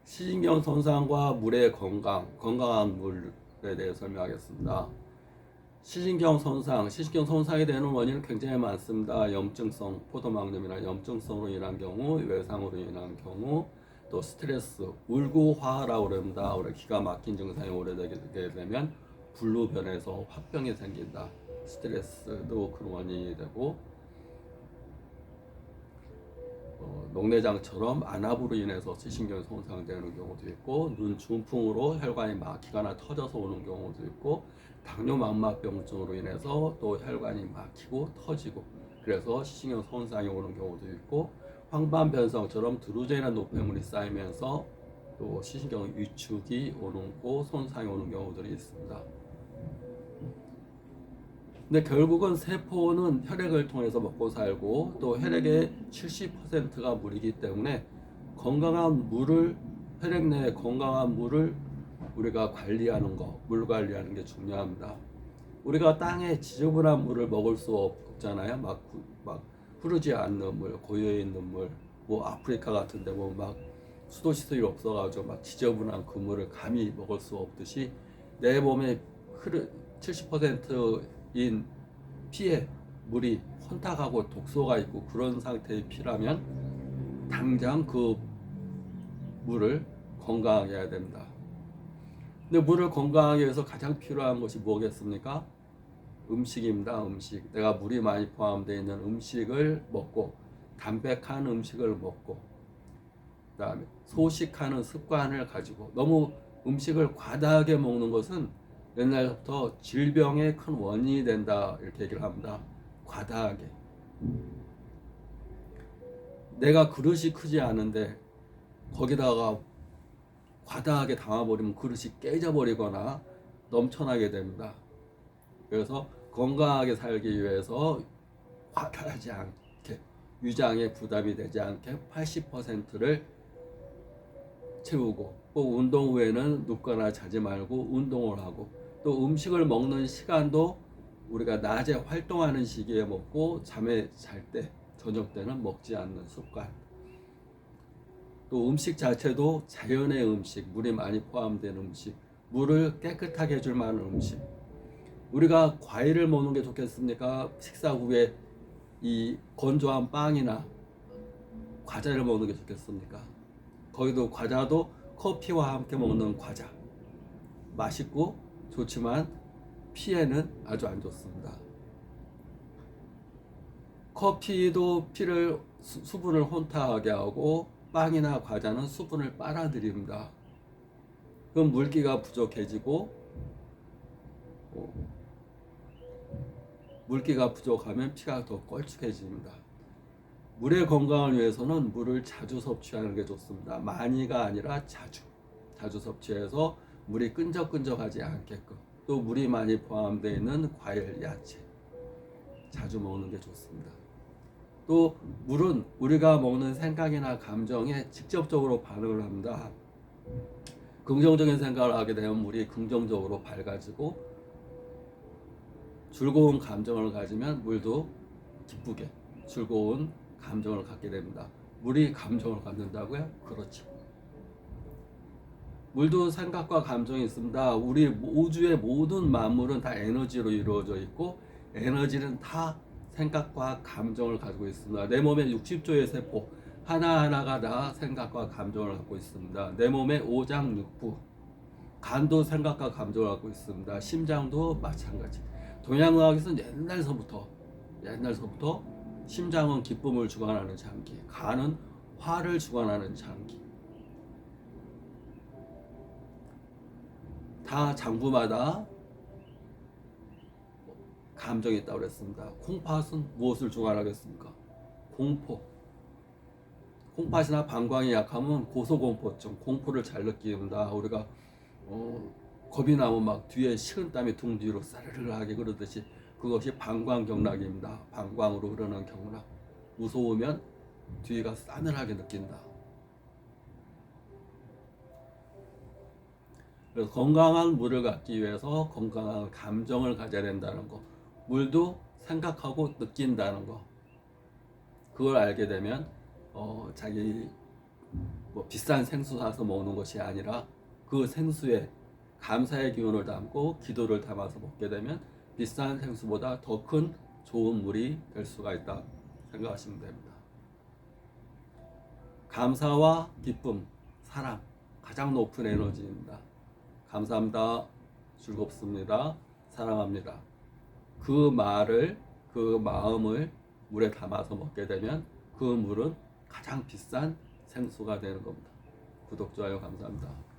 시신경 손상과 물의 건강한 물에 대해 설명하겠습니다. 시신경 손상이 되는 원인은 굉장히 많습니다. 염증성, 포도막염이나 염증성으로 인한 경우, 외상으로 인한 경우, 또 스트레스, 울구화라고 그럽니다. 우리 기가 막힌 증상이 오래되게 되면 불로 변해서 화병이 생긴다. 스트레스도 그 원인이 되고, 녹내장처럼 안압으로 인해서 시신경이 손상되는 경우도 있고, 눈 중풍으로 혈관이 막히거나 터져서 오는 경우도 있고, 당뇨망막병증으로 인해서 또 혈관이 막히고 터지고, 그래서 시신경 손상이 오는 경우도 있고, 황반변성처럼 드루젠이나 노폐물이 쌓이면서 또 시신경 위축이 오는 고 손상이 오는 경우들이 있습니다. 근데 결국은 세포는 혈액을 통해서 먹고 살고 또 혈액의 70%가 물이기 때문에 혈액 내에 건강한 물을 우리가 관리하는 거, 물 관리하는 게 중요합니다. 우리가 땅에 지저분한 물을 먹을 수 없잖아요. 막 흐르지 않는 물, 고여 있는 물, 뭐 아프리카 같은데 뭐 막 수도 시설이 없어가지고 막 지저분한 그 물을 감히 먹을 수 없듯이 내 몸에 70%인 피에 물이 혼탁하고 독소가 있고 그런 상태의 피라면 당장 그 물을 건강하게 해야 됩니다. 근데 물을 건강하게 위해서 가장 필요한 것이 뭐겠습니까? 음식입니다. 음식. 내가 물이 많이 포함되어 있는 음식을 먹고 담백한 음식을 먹고 그다음에 소식하는 습관을 가지고 너무 음식을 과다하게 먹는 것은 옛날부터 질병의 큰 원인이 된다 이렇게 얘기를 합니다. 과다하게. 내가 그릇이 크지 않은데 거기다가 과다하게 담아버리면 그릇이 깨져버리거나 넘쳐나게 됩니다. 그래서 건강하게 살기 위해서 과다하지 않게 위장에 부담이 되지 않게 80%를 채우고 꼭 운동 후에는 눕거나 자지 말고 운동을 하고 또 음식을 먹는 시간도 우리가 낮에 활동하는 시기에 먹고 잠에 잘 때 저녁 때는 먹지 않는 습관. 또 음식 자체도 자연의 음식, 물이 많이 포함된 음식, 물을 깨끗하게 해줄 만한 음식. 우리가 과일을 먹는 게 좋겠습니까? 식사 후에 이 건조한 빵이나 과자를 먹는 게 좋겠습니까? 거기도 과자도 커피와 함께 먹는 과자. 맛있고 좋지만 피에는 아주 안 좋습니다. 커피도 수분을 혼탁하게 하고 빵이나 과자는 수분을 빨아들입니다. 그럼 물기가 부족해지고 물기가 부족하면 피가 더 걸쭉해집니다. 물의 건강을 위해서는 물을 자주 섭취하는 게 좋습니다. 많이가 아니라 자주 섭취해서 물이 끈적끈적하지 않게끔 또 물이 많이 포함되어 있는 과일, 야채 자주 먹는 게 좋습니다. 또 물은 우리가 먹는 생각이나 감정에 직접적으로 반응을 합니다. 긍정적인 생각을 하게 되면 물이 긍정적으로 밝아지고 즐거운 감정을 가지면 물도 기쁘게 즐거운 감정을 갖게 됩니다. 물이 감정을 갖는다고요? 그렇죠. 물도 생각과 감정이 있습니다. 우리 우주의 모든 만물은 다 에너지로 이루어져 있고 에너지는 다 생각과 감정을 가지고 있습니다. 내 몸에 60조의 세포 하나하나가 다 생각과 감정을 갖고 있습니다. 내 몸의 오장육부 간도 생각과 감정을 갖고 있습니다. 심장도 마찬가지. 동양의학에서는 옛날서부터 심장은 기쁨을 주관하는 장기, 간은 화를 주관하는 장기. 다 장부마다 감정이 있다고 그랬습니다. 콩팥은 무엇을 주관하겠습니까? 공포. 콩팥이나 방광이 약하면 고소공포증, 공포를 잘 느낍니다. 우리가 겁이 나면 막 뒤에 식은땀이 등 뒤로 싸르르하게 그러듯이 그것이 방광경락입니다. 방광으로 흐르는 경락. 무서우면 뒤가 싸늘하게 느낀다. 그래서 건강한 물을 갖기 위해서 건강한 감정을 가져야 된다는 거. 물도 생각하고 느낀다는 거. 그걸 알게 되면 자기 뭐 비싼 생수 사서 먹는 것이 아니라 그 생수에 감사의 기운을 담고 기도를 담아서 먹게 되면 비싼 생수보다 더 큰 좋은 물이 될 수가 있다 생각하시면 됩니다. 감사와 기쁨, 사랑 가장 높은 에너지입니다. 감사합니다. 즐겁습니다. 사랑합니다. 그 말을, 그 마음을 물에 담아서 먹게 되면 그 물은 가장 비싼 생수가 되는 겁니다. 구독, 좋아요 감사합니다.